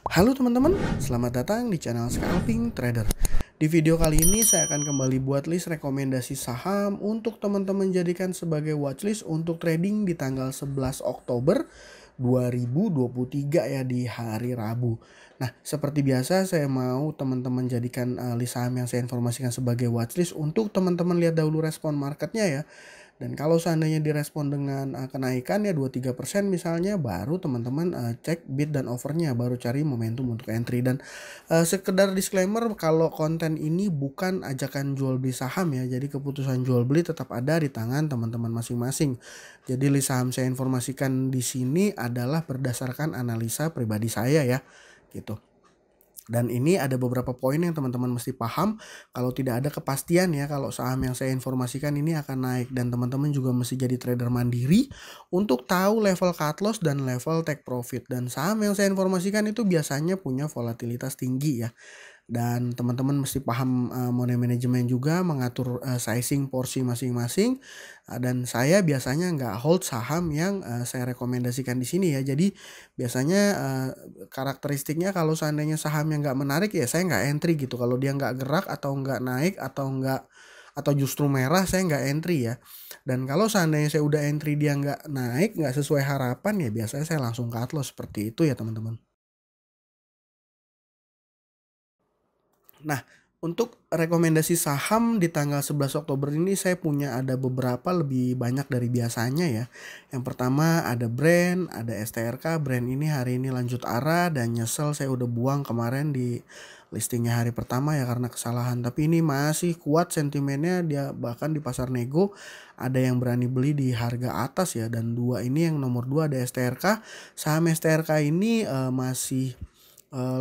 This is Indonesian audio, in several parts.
Halo teman-teman, selamat datang di channel Scalping Trader. Di video kali ini saya akan kembali buat list rekomendasi saham untuk teman-teman jadikan sebagai watchlist untuk trading di tanggal 11 Oktober 2023 ya, di hari Rabu. Nah, seperti biasa saya mau teman-teman jadikan list saham yang saya informasikan sebagai watchlist untuk teman-teman lihat dahulu respon marketnya ya. Dan kalau seandainya direspon dengan kenaikan ya 2-3% misalnya, baru teman-teman cek bid dan offernya, baru cari momentum untuk entry. Dan sekedar disclaimer, kalau konten ini bukan ajakan jual beli saham ya, jadi keputusan jual beli tetap ada di tangan teman-teman masing-masing. Jadi list saham saya informasikan di sini adalah berdasarkan analisa pribadi saya ya, gitu. Dan ini ada beberapa poin yang teman-teman mesti paham. Kalau tidak ada kepastian ya kalau saham yang saya informasikan ini akan naik, dan teman-teman juga mesti jadi trader mandiri untuk tahu level cut loss dan level take profit. Dan saham yang saya informasikan itu biasanya punya volatilitas tinggi ya. Dan teman-teman mesti paham money management juga, mengatur sizing porsi masing-masing. Dan saya biasanya nggak hold saham yang saya rekomendasikan di sini ya. Jadi biasanya karakteristiknya kalau seandainya saham yang nggak menarik ya saya nggak entry gitu. Kalau dia nggak gerak atau nggak naik atau justru merah, saya nggak entry ya. Dan kalau seandainya saya udah entry dia nggak naik, nggak sesuai harapan, ya biasanya saya langsung cut loss, seperti itu ya teman-teman. Nah, untuk rekomendasi saham di tanggal 11 Oktober ini saya punya ada beberapa, lebih banyak dari biasanya ya. Yang pertama ada brand, ada STRK. Brand ini hari ini lanjut arah dan nyesel saya udah buang kemarin di listingnya hari pertama ya karena kesalahan. Tapi ini masih kuat sentimennya, dia bahkan di pasar nego ada yang berani beli di harga atas ya. Dan dua ini, yang nomor dua ada STRK. Saham STRK ini masih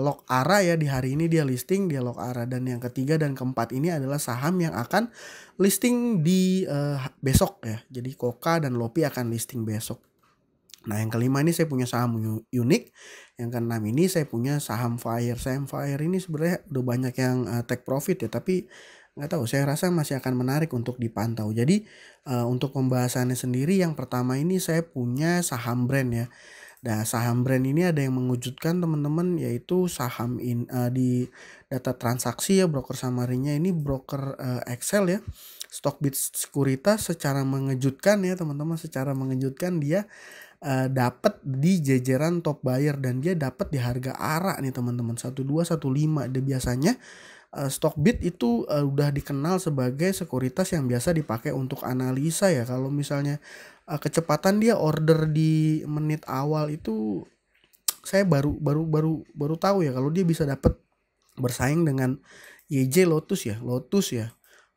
lock ARA ya, di hari ini dia listing, dia lock ARA. Dan yang ketiga dan keempat ini adalah saham yang akan listing di besok ya. Jadi Koka dan Lopi akan listing besok. Nah, yang kelima ini saya punya saham unik. Yang keenam ini saya punya saham Fire. Saham Fire ini sebenarnya udah banyak yang take profit ya, tapi nggak tahu, saya rasa masih akan menarik untuk dipantau. Jadi untuk pembahasannya sendiri, yang pertama ini saya punya saham brand ya. Nah, saham brand ini ada yang mengejutkan teman-teman, yaitu saham di data transaksi ya, broker samarinya ini broker Excel ya. Stockbit Sekuritas secara mengejutkan ya teman-teman, secara mengejutkan dia dapat di jajaran top buyer, dan dia dapat di harga ARA nih teman-teman, 1215. Dia biasanya Stockbit itu udah dikenal sebagai sekuritas yang biasa dipakai untuk analisa ya. Kalau misalnya kecepatan dia order di menit awal itu, saya baru tahu ya kalau dia bisa dapat bersaing dengan YJ Lotus ya,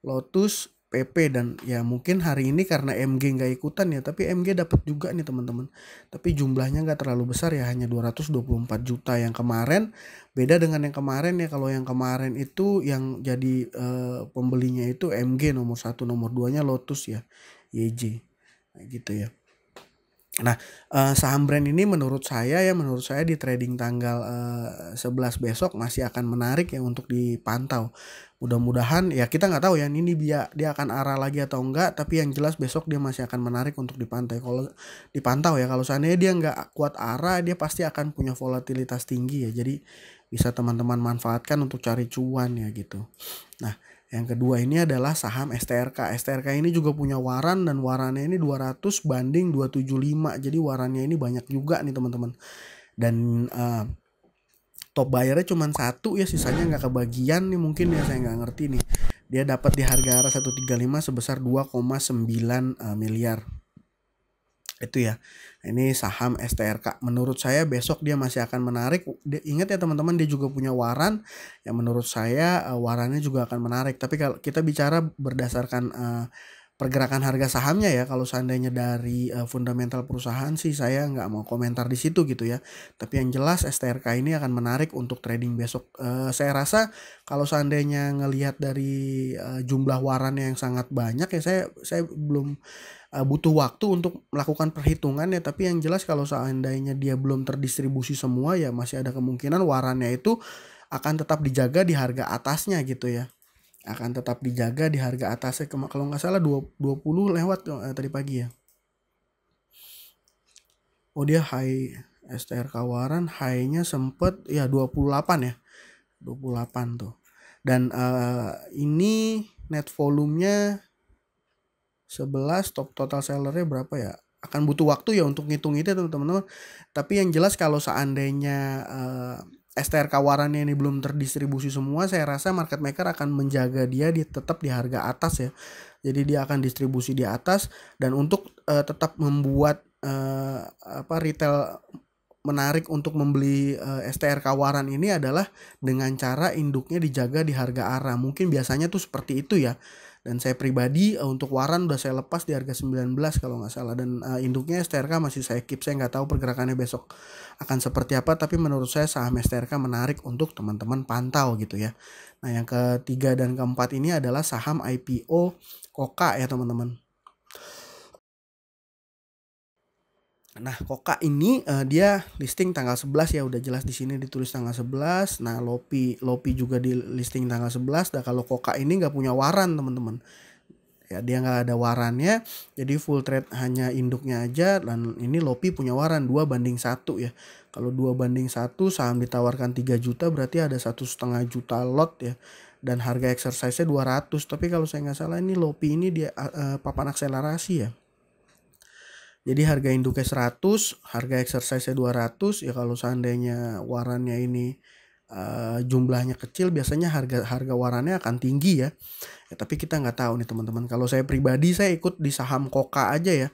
Lotus PP. Dan ya mungkin hari ini karena MG nggak ikutan ya, tapi MG dapat juga nih teman-teman. Tapi jumlahnya nggak terlalu besar ya, hanya 224 juta. Yang kemarin beda dengan yang kemarin ya. Kalau yang kemarin itu yang jadi pembelinya itu MG nomor 1, nomor 2-nya Lotus ya, YJ. Nah, gitu ya. Nah, saham brand ini menurut saya di trading tanggal 11 besok masih akan menarik ya untuk dipantau. Mudah-mudahan ya, kita nggak tahu ya ini dia akan arah lagi atau enggak, tapi yang jelas besok dia masih akan menarik untuk dipantau. Kalau dipantau ya, kalau seandainya dia nggak kuat arah, dia pasti akan punya volatilitas tinggi ya. Jadi bisa teman-teman manfaatkan untuk cari cuan ya gitu. Nah, yang kedua ini adalah saham STRK. STRK ini juga punya waran, dan warannya ini 200 banding 275. Jadi warannya ini banyak juga nih teman-teman. Dan top bayarnya cuma satu ya, sisanya nggak kebagian nih, mungkin ya saya nggak ngerti nih. Dia dapat di harga arah 135 sebesar 2,9 miliar. Itu ya. Ini saham STRK. Menurut saya besok dia masih akan menarik. Ingat ya teman-teman, dia juga punya waran yang menurut saya warannya juga akan menarik. Tapi kalau kita bicara berdasarkan pergerakan harga sahamnya ya, kalau seandainya dari fundamental perusahaan sih saya nggak mau komentar di situ gitu ya. Tapi yang jelas STRK ini akan menarik untuk trading besok. Saya rasa kalau seandainya ngelihat dari jumlah warannya yang sangat banyak ya, saya belum butuh waktu untuk melakukan perhitungan ya. Tapi yang jelas kalau seandainya dia belum terdistribusi semua ya, masih ada kemungkinan warannya itu akan tetap dijaga di harga atasnya gitu ya. Akan tetap dijaga di harga atasnya, kalau nggak salah 20 lewat tadi pagi ya. Oh, dia high STRK Waran high-nya sempet ya 28 ya. 28 tuh. Dan ini net volumenya 11, top total sellernya berapa ya? Akan butuh waktu ya untuk ngitung itu teman-teman. Tapi yang jelas kalau seandainya STRK Warannya ini belum terdistribusi semua, saya rasa market maker akan menjaga dia tetap di harga atas ya. Jadi dia akan distribusi di atas, dan untuk tetap membuat retail menarik untuk membeli STRK Waran ini adalah dengan cara induknya dijaga di harga ARA. Mungkin biasanya tuh seperti itu ya. Dan saya pribadi untuk Waran udah saya lepas di harga 19 kalau nggak salah. Dan induknya STRK masih saya keep. Saya nggak tahu pergerakannya besok akan seperti apa. Tapi menurut saya saham STRK menarik untuk teman-teman pantau gitu ya. Nah yang ketiga dan keempat ini adalah saham IPO Koka ya teman-teman. Nah, Koka ini dia listing tanggal 11 ya, udah jelas di sini ditulis tanggal 11. Nah, Lopi juga di listing tanggal 11. Nah, kalau Koka ini nggak punya waran, teman-teman. Ya, dia nggak ada warannya, jadi full trade hanya induknya aja. Dan ini Lopi punya waran 2:1 ya. Kalau 2:1 saham ditawarkan 3 juta berarti ada 1,5 juta lot ya. Dan harga exercise-nya 200. Tapi kalau saya nggak salah ini Lopi ini dia papan akselerasi ya. Jadi harga induknya 100, harga exercise-nya 200 ya. Kalau seandainya warannya ini jumlahnya kecil, biasanya harga warannya akan tinggi ya. Tapi kita nggak tahu nih teman-teman. Kalau saya pribadi saya ikut di saham Koka aja ya.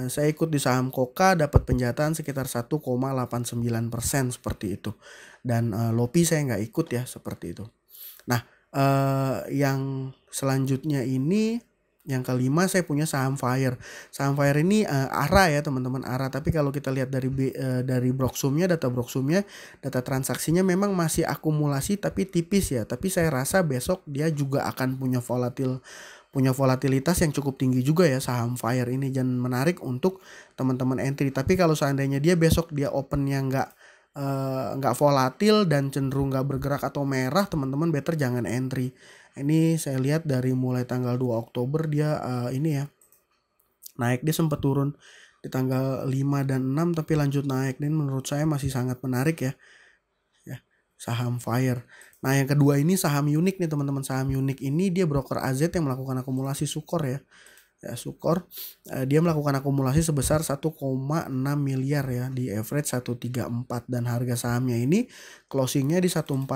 Saya ikut di saham Koka, dapat penjataan sekitar 1,89% seperti itu. Dan Lopi saya nggak ikut ya seperti itu. Nah yang selanjutnya ini, yang kelima saya punya saham Fire. Saham Fire ini ARA ya teman-teman, ARA. Tapi kalau kita lihat dari Broksumnya, data Broksumnya, data transaksinya memang masih akumulasi tapi tipis ya. Tapi saya rasa besok dia juga akan punya volatilitas yang cukup tinggi juga ya saham Fire ini, dan menarik untuk teman-teman entry. Tapi kalau seandainya dia besok dia opennya nggak volatil dan cenderung nggak bergerak atau merah, teman-teman better jangan entry. Ini saya lihat dari mulai tanggal 2 Oktober dia ini ya naik, dia sempat turun di tanggal 5 dan 6 tapi lanjut naik, dan menurut saya masih sangat menarik ya saham Fire. Nah yang kedua ini saham Unik nih teman-teman. Saham Unik ini dia broker AZ yang melakukan akumulasi Sukor ya. Sukor dia melakukan akumulasi sebesar 1,6 miliar ya di average 134, dan harga sahamnya ini closingnya di 140,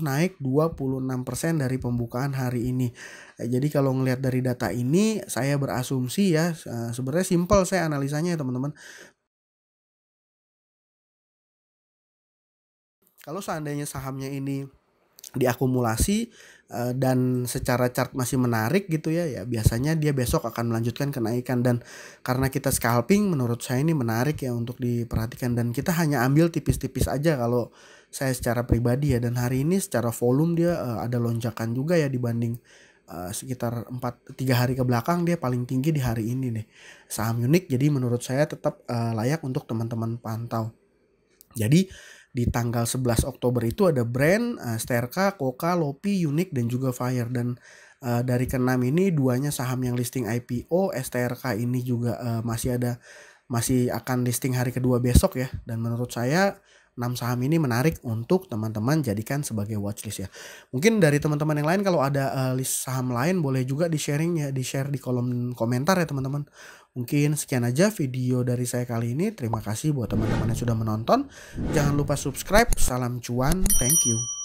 naik 26% dari pembukaan hari ini. Jadi kalau ngelihat dari data ini saya berasumsi ya, sebenarnya simpel saya analisanya ya teman-teman. Kalau seandainya sahamnya ini diakumulasi dan secara chart masih menarik gitu ya, biasanya dia besok akan melanjutkan kenaikan. Dan karena kita scalping, menurut saya ini menarik ya untuk diperhatikan, dan kita hanya ambil tipis-tipis aja kalau saya secara pribadi ya. Dan hari ini secara volume dia ada lonjakan juga ya dibanding sekitar 3 hari ke belakang. Dia paling tinggi di hari ini nih saham Unik. Jadi menurut saya tetap layak untuk teman-teman pantau. Jadi di tanggal 11 Oktober itu ada brand STRK, Koka, Lopi, Unik, dan juga Fire. Dan dari keenam ini duanya saham yang listing IPO. STRK ini juga masih akan listing hari kedua besok ya. Dan menurut saya 6 saham ini menarik untuk teman-teman jadikan sebagai watchlist ya. Mungkin dari teman-teman yang lain kalau ada list saham lain boleh juga di-sharing ya, di-share di kolom komentar ya teman-teman. Mungkin sekian aja video dari saya kali ini. Terima kasih buat teman-teman yang sudah menonton. Jangan lupa subscribe. Salam cuan. Thank you.